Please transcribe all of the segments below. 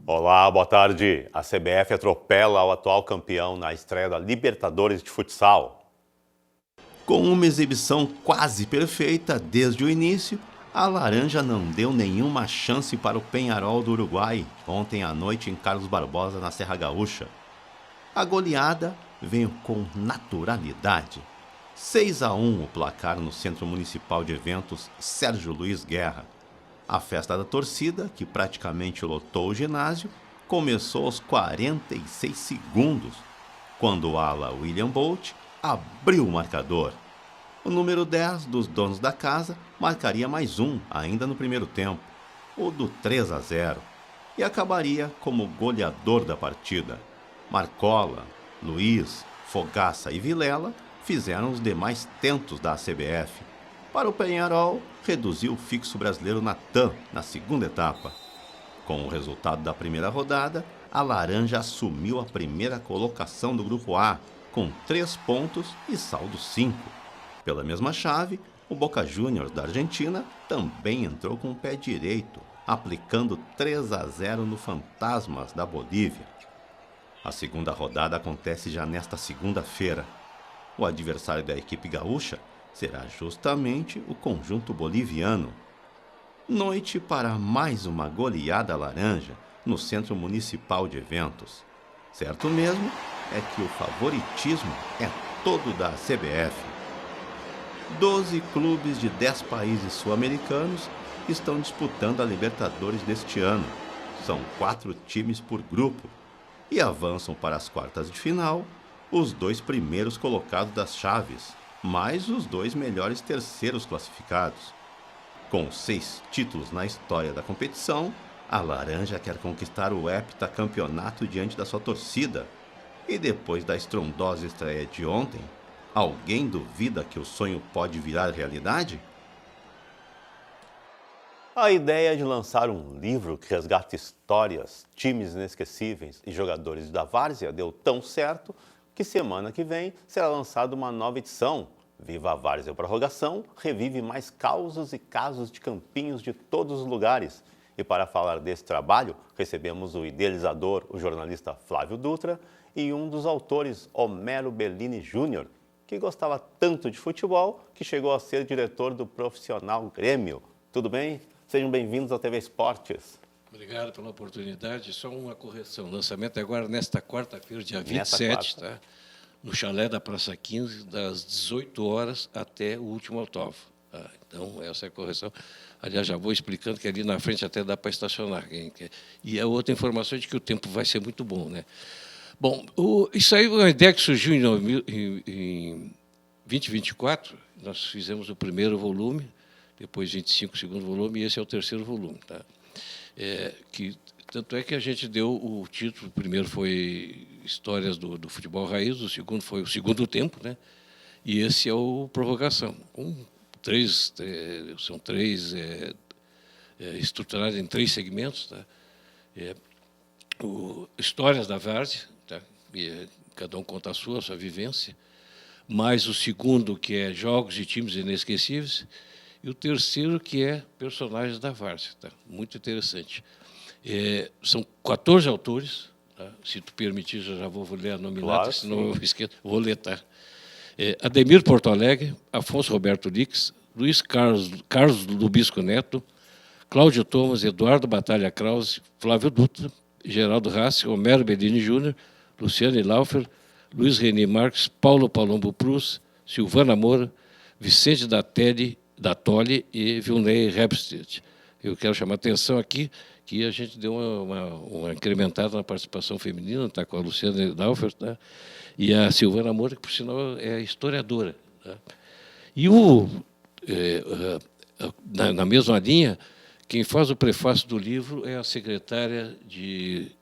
Olá, boa tarde. A CBF atropela o atual campeão na estreia da Libertadores de futsal. Com uma exibição quase perfeita desde o início, a Laranja não deu nenhuma chance para o Peñarol do Uruguai ontem à noite em Carlos Barbosa, na Serra Gaúcha. A goleada veio com naturalidade. 6-1 o placar no Centro Municipal de Eventos Sérgio Luiz Guerra. A festa da torcida, que praticamente lotou o ginásio, começou aos 46 segundos, quando o ala William Bolt abriu o marcador. O número 10 dos donos da casa marcaria mais um ainda no primeiro tempo, o do 3-0, e acabaria como goleador da partida. Marcola, Luiz, Fogaça e Vilela fizeram os demais tentos da CBF. Para o Peñarol, reduziu o fixo brasileiro Natan na segunda etapa. Com o resultado da primeira rodada, a Laranja assumiu a primeira colocação do Grupo A, com 3 pontos e saldo 5. Pela mesma chave, o Boca Juniors da Argentina também entrou com o pé direito, aplicando 3-0 no Fantasmas da Bolívia. A segunda rodada acontece já nesta segunda-feira. O adversário da equipe gaúcha será justamente o conjunto boliviano. Noite para mais uma goleada laranja no Centro Municipal de Eventos. Certo mesmo é que o favoritismo é todo da CBF. 12 clubes de 10 países sul-americanos estão disputando a Libertadores deste ano. São 4 times por grupo e avançam para as quartas de final os 2 primeiros colocados das chaves, mais os 2 melhores terceiros classificados. Com 6 títulos na história da competição, a Laranja quer conquistar o heptacampeonato diante da sua torcida. E depois da estrondosa estreia de ontem, alguém duvida que o sonho pode virar realidade? A ideia de lançar um livro que resgata histórias, times inesquecíveis e jogadores da várzea deu tão certo que semana que vem será lançada uma nova edição. Viva a Várzea Prorrogação revive mais causos e casos de campinhos de todos os lugares. E para falar desse trabalho, recebemos o idealizador, o jornalista Flávio Dutra, e um dos autores, Homero Bellini Júnior, que gostava tanto de futebol que chegou a ser diretor do Profissional Grêmio. Tudo bem? Sejam bem-vindos ao TV Esportes. Obrigado pela oportunidade. Só uma correção. O lançamento é agora nesta quarta-feira, dia 27, tá? No chalé da Praça 15, das 18 horas até o último autógrafo. Tá? Então, essa é a correção. Aliás, já vou explicando que ali na frente até dá para estacionar. Quem quer. E a outra informação é de que o tempo vai ser muito bom, né? Bom, isso aí é uma ideia que surgiu em 2024. Nós fizemos o primeiro volume, depois 25 o segundo volume, e esse é o terceiro volume. Tá? Tanto é que a gente deu o título, o primeiro foi Histórias do Futebol Raiz, o segundo foi o Segundo Tempo, né? E esse é o Prorrogação. São três estruturados em 3 segmentos. Tá? Histórias da Várzea, tá? Cada um conta a sua vivência, mais o segundo, que é Jogos e Times Inesquecíveis, e o terceiro, que é Personagens da Várzea. Tá? Muito interessante. São 14 autores, tá? Se tu permitir, já vou ler a nominata, claro, senão eu esqueço, vou ler, tá? Ademir Porto Alegre, Afonso Roberto Lix, Luiz Carlos Lubisco Neto, Cláudio Thomas, Eduardo Batalha Krause, Flávio Dutra, Geraldo Rassi, Homero Bellini Júnior, Luciane Laufer, Luiz René Marques, Paulo Palombo Prus, Silvana Moura, Vicente da Tolle e Vilney Rebstedt. Eu quero chamar a atenção aqui que a gente deu uma incrementada na participação feminina, está com a Luciana Laufer, tá? E a Silvana Moura, que, por sinal, é historiadora. Tá? E na mesma linha, quem faz o prefácio do livro é a secretária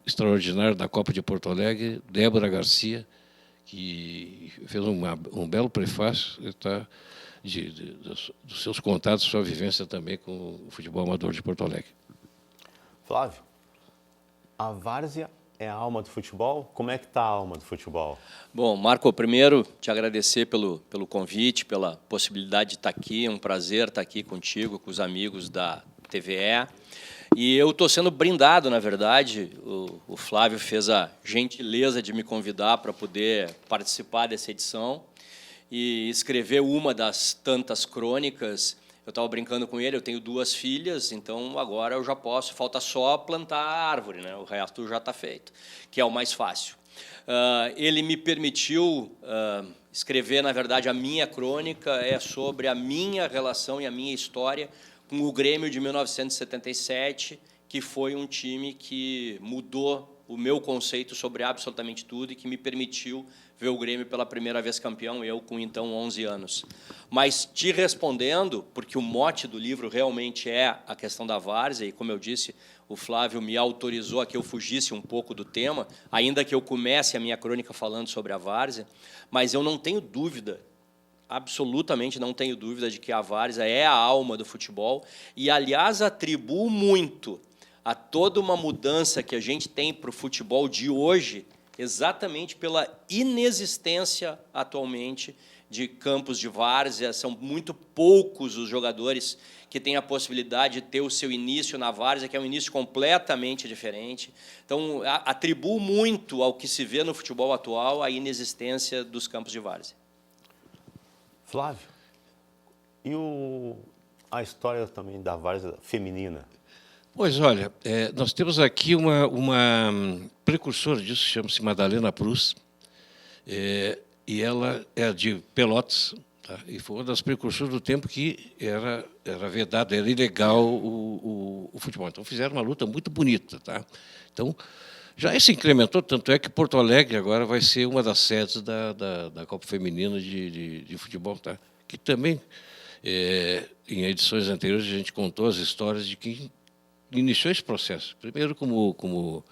extraordinária da Copa de Porto Alegre, Débora Garcia, que fez um belo prefácio, tá? Dos seus contatos, sua vivência também com o futebol amador de Porto Alegre. Flávio, a várzea é a alma do futebol? Como é que está a alma do futebol? Bom, Marco, primeiro te agradecer pelo convite, pela possibilidade de estar aqui. É um prazer estar aqui contigo, com os amigos da TVE. E eu estou sendo brindado, na verdade. O Flávio fez a gentileza de me convidar para poder participar dessa edição e escrever uma das tantas crônicas. Eu estava brincando com ele, eu tenho 2 filhas, então agora eu já posso, falta só plantar a árvore, né? O resto já está feito, que é o mais fácil. Ele me permitiu escrever, na verdade, a minha crônica é sobre a minha relação e a minha história com o Grêmio de 1977, que foi um time que mudou o meu conceito sobre absolutamente tudo e que me permitiu ver o Grêmio pela primeira vez campeão, eu com, então, 11 anos. Mas, te respondendo, porque o mote do livro realmente é a questão da várzea, e, como eu disse, o Flávio me autorizou a que eu fugisse um pouco do tema, ainda que eu comece a minha crônica falando sobre a várzea, mas eu não tenho dúvida, absolutamente não tenho dúvida de que a várzea é a alma do futebol e, aliás, atribuo muito a toda uma mudança que a gente tem para o futebol de hoje, exatamente pela inexistência atualmente de campos de várzea. São muito poucos os jogadores que têm a possibilidade de ter o seu início na várzea, que é um início completamente diferente. Então, atribuo muito ao que se vê no futebol atual a inexistência dos campos de várzea. Flávio, e a história também da várzea feminina? Pois, olha, nós temos aqui uma precursora disso, chama-se Madalena Proust, e ela é de Pelotas, tá? E foi uma das precursoras do tempo que era vedado, era ilegal o futebol. Então, fizeram uma luta muito bonita. Tá? Então, já se incrementou, tanto é que Porto Alegre agora vai ser uma das sedes da Copa Feminina de futebol, tá? Que também, em edições anteriores, a gente contou as histórias de quem iniciou esse processo, primeiro como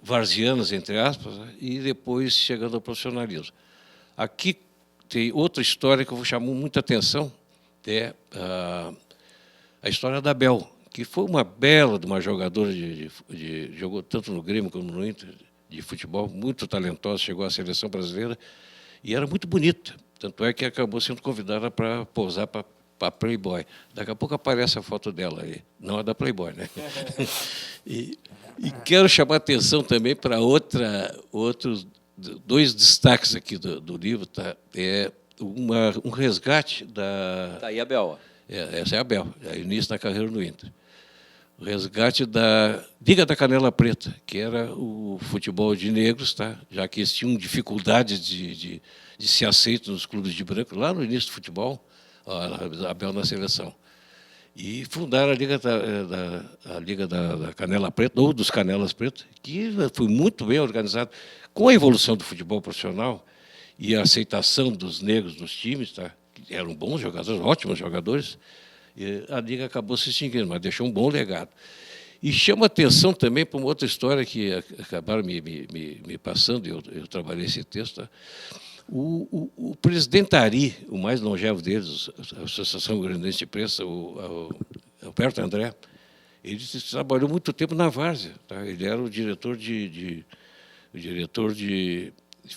varzianas, entre aspas, né, e depois chegando ao profissionalismo. Aqui tem outra história que eu vou chamar muita atenção, é a história da Bel, que foi uma bela de uma jogadora jogou tanto no Grêmio como no Inter, de futebol, muito talentosa, chegou à seleção brasileira, e era muito bonita, tanto é que acabou sendo convidada para posar para Playboy. Daqui a pouco aparece a foto dela aí, não a da Playboy, né? E quero chamar a atenção também para outros 2 destaques aqui do livro, tá? É um resgate da... Está aí a Bel. Essa é a Bel, é o início da carreira no Inter. O resgate da Liga da Canela Preta, que era o futebol de negros, tá? Já que eles tinham dificuldade de ser aceitos nos clubes de branco, lá no início do futebol, a Bel na seleção. E fundaram a Liga da Canela Preta, ou dos Canelas Pretas, que foi muito bem organizado. Com a evolução do futebol profissional e a aceitação dos negros nos times, tá? Que eram bons jogadores, ótimos jogadores, e a Liga acabou se extinguindo, mas deixou um bom legado. E chama atenção também para uma outra história que acabaram me passando, eu trabalhei esse texto, tá? O presidente Ari, o mais longevo deles, a Associação Grandense de Imprensa, o Alberto André, ele trabalhou muito tempo na várzea. Tá? Ele era o diretor de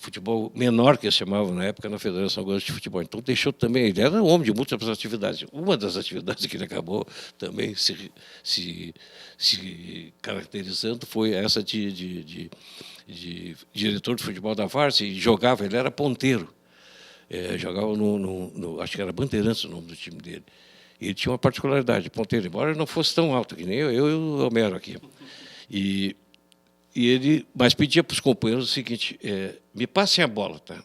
futebol menor, que eles chamavam na época, na Federação Gaúcha de Futebol. Então, deixou também... Ele era um homem de múltiplas atividades. Uma das atividades que ele acabou também se caracterizando foi essa de diretor de futebol da várzea, e jogava, ele era ponteiro. Jogava acho que era Bandeirantes o nome do time dele. E ele tinha uma particularidade, ponteiro, embora ele não fosse tão alto, que nem eu e o Homero aqui. Mas pedia para os companheiros o seguinte, me passem a bola, tá?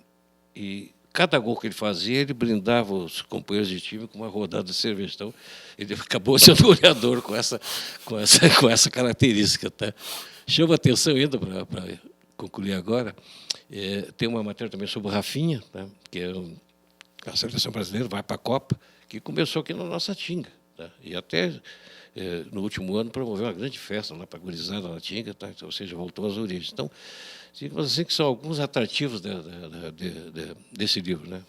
E cada gol que ele fazia, ele brindava os companheiros de time com uma rodada de cerveja. Então, ele acabou sendo goleador com essa característica, tá? Chama atenção ainda, para concluir agora, tem uma matéria também sobre o Rafinha, tá? Que é a seleção brasileira, vai para a Copa, que começou aqui na nossa Tinga, tá? E até... no último ano, promoveu uma grande festa lá para a gurizada na Tinga, tá? Ou seja, voltou às origens. Então, digamos assim, que são alguns atrativos desse livro, né?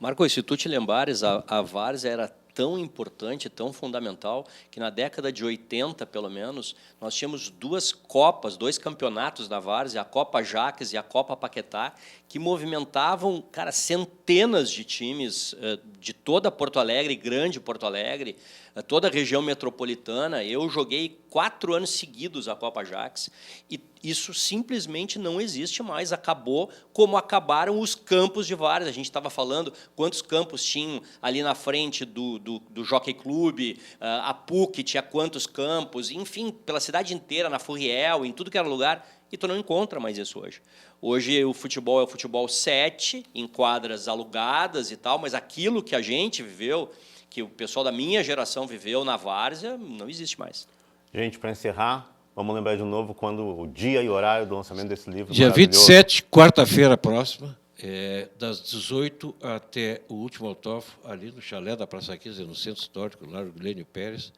Marcos, se tu te lembrares, a várzea era tão importante, tão fundamental, que na década de 80, pelo menos, nós tínhamos 2 copas, 2 campeonatos da várzea, a Copa Jaques e a Copa Paquetá, que movimentavam, cara, centenas de times de toda Porto Alegre, grande Porto Alegre, toda a região metropolitana. Eu joguei 4 anos seguidos a Copa Ajax e isso simplesmente não existe mais. Acabou como acabaram os campos de várzea. A gente estava falando quantos campos tinham ali na frente do Jockey Club, a PUC tinha quantos campos, enfim, pela cidade inteira, na Furriel, em tudo que era lugar, e tu não encontra mais isso hoje. Hoje o futebol é o futebol 7, em quadras alugadas e tal, mas aquilo que a gente viveu, que o pessoal da minha geração viveu na várzea, não existe mais. Gente, para encerrar, vamos lembrar de novo quando o dia e horário do lançamento desse livro. Dia 27, quarta-feira próxima, das 18 até o último autógrafo, ali no chalé da Praça 15, no Centro Histórico, Largo Glênio Pérez.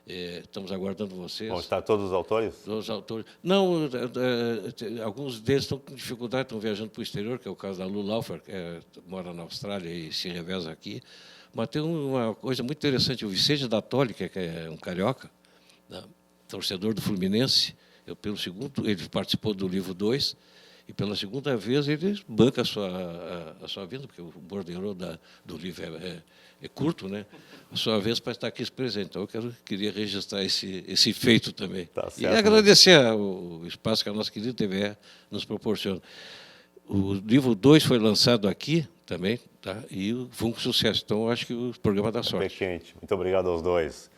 Estamos aguardando vocês. Vão estar todos os autores? Todos os autores. Não, alguns deles estão com dificuldade, estão viajando para o exterior, que é o caso da Lu Laufer, que mora na Austrália e se reveza aqui. Mas tem uma coisa muito interessante, o Vicente da Toli, que é um carioca, né, torcedor do Fluminense, ele participou do livro 2, e pela segunda vez ele banca a sua vinda, porque o bordeiro do livro é curto, né? A sua vez para estar aqui presente. Então, eu queria registrar esse feito também. Tá certo, e agradecer o espaço que a nossa querida TVE nos proporciona. O livro 2 foi lançado aqui também, tá? E foi um sucesso. Então, eu acho que o programa dá sorte. Quente. Muito obrigado aos dois.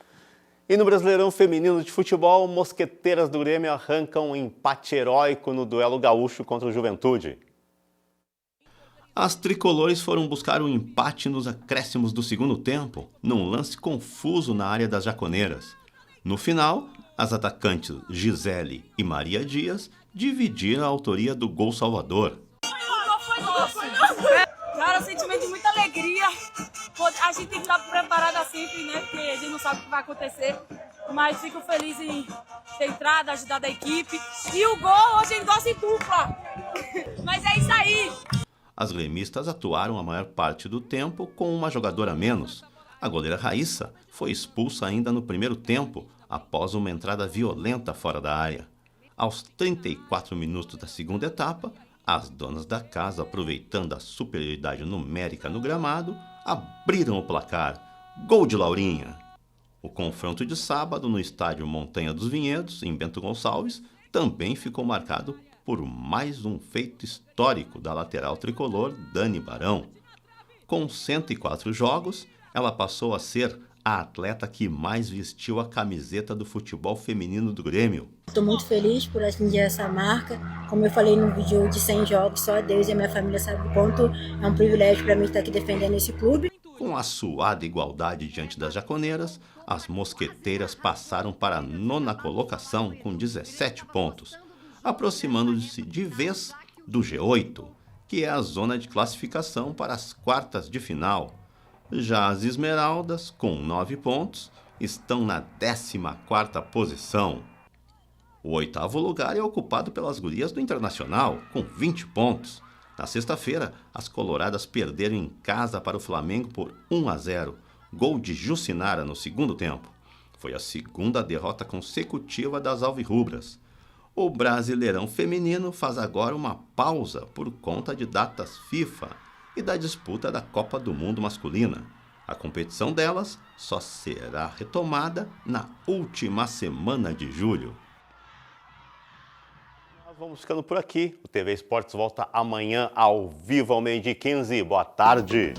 E no Brasileirão Feminino de Futebol, Mosqueteiras do Grêmio arrancam um empate heróico no duelo gaúcho contra o Juventude. As tricolores foram buscar um empate nos acréscimos do segundo tempo, num lance confuso na área das Jaconeiras. No final, as atacantes Gisele e Maria Dias dividiram a autoria do gol salvador. Foi nosso. Cara, sentimento de muita alegria. A gente tem que estar preparada sempre, né? Porque a gente não sabe o que vai acontecer. Mas fico feliz em ter entrado, ajudado a equipe. E o gol hoje em dose dupla. Mas é isso aí. As gremistas atuaram a maior parte do tempo com uma jogadora a menos. A goleira Raíssa foi expulsa ainda no primeiro tempo, após uma entrada violenta fora da área. Aos 34 minutos da segunda etapa, as donas da casa, aproveitando a superioridade numérica no gramado, abriram o placar. Gol de Laurinha! O confronto de sábado no estádio Montanha dos Vinhedos, em Bento Gonçalves, também ficou marcado por mais um feito histórico da lateral tricolor Dani Barão. Com 104 jogos, ela passou a ser a atleta que mais vestiu a camiseta do futebol feminino do Grêmio. Estou muito feliz por atingir essa marca. Como eu falei no vídeo de 100 jogos, só Deus e a minha família sabem o quanto é um privilégio para mim estar aqui defendendo esse clube. Com a suada igualdade diante das Jaconeiras, as mosqueteiras passaram para a 9ª colocação com 17 pontos, aproximando-se de vez do G8, que é a zona de classificação para as quartas de final. Já as Esmeraldas, com 9 pontos, estão na 14ª posição. O 8º lugar é ocupado pelas gurias do Internacional, com 20 pontos. Na sexta-feira, as coloradas perderam em casa para o Flamengo por 1-0, gol de Jucinara no segundo tempo. Foi a segunda derrota consecutiva das alvirrubras. O Brasileirão Feminino faz agora uma pausa por conta de datas FIFA e da disputa da Copa do Mundo Masculina. A competição delas só será retomada na última semana de julho. Vamos ficando por aqui. O TV Esportes volta amanhã ao vivo ao 12h15. Boa tarde.